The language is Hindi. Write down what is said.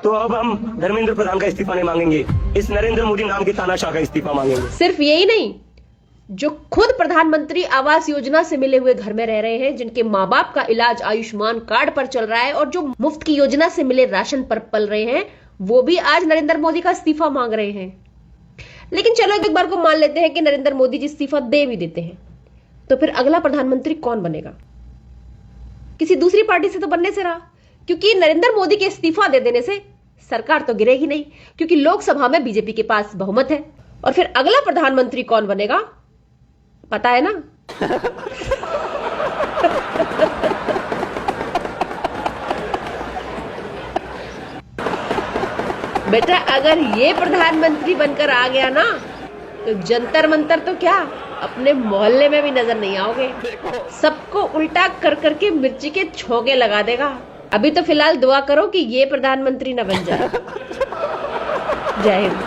तो अब हम धर्मेंद्र प्रधान का इस्तीफा नहीं मांगेंगे, इस नरेंद्र मोदी नाम के तानाशाह का इस्तीफा मांगेंगे। सिर्फ यही नहीं, जो खुद प्रधानमंत्री आवास योजना से मिले हुए घर में रह रहे हैं, जिनके माँ बाप का इलाज आयुष्मान कार्ड पर चल रहा है और जो मुफ्त की योजना से मिले राशन पर पल रहे हैं, वो भी आज नरेंद्र मोदी का इस्तीफा मांग रहे हैं। लेकिन चलो एक बार को मान लेते हैं कि नरेंद्र मोदी जी इस्तीफा दे भी देते हैं, तो फिर अगला प्रधानमंत्री कौन बनेगा? किसी दूसरी पार्टी से तो बनने से रहा, क्योंकि नरेंद्र मोदी के इस्तीफा दे देने से सरकार तो गिरेगी नहीं, क्योंकि लोकसभा में बीजेपी के पास बहुमत है। और फिर अगला प्रधानमंत्री कौन बनेगा पता है ना? बेटा, अगर ये प्रधानमंत्री बनकर आ गया ना, तो जंतर मंतर तो क्या, अपने मोहल्ले में भी नजर नहीं आओगे। सबको उल्टा कर करके मिर्ची के छोगे लगा देगा। अभी तो फिलहाल दुआ करो कि ये प्रधानमंत्री न बन जाए। जय हिंद।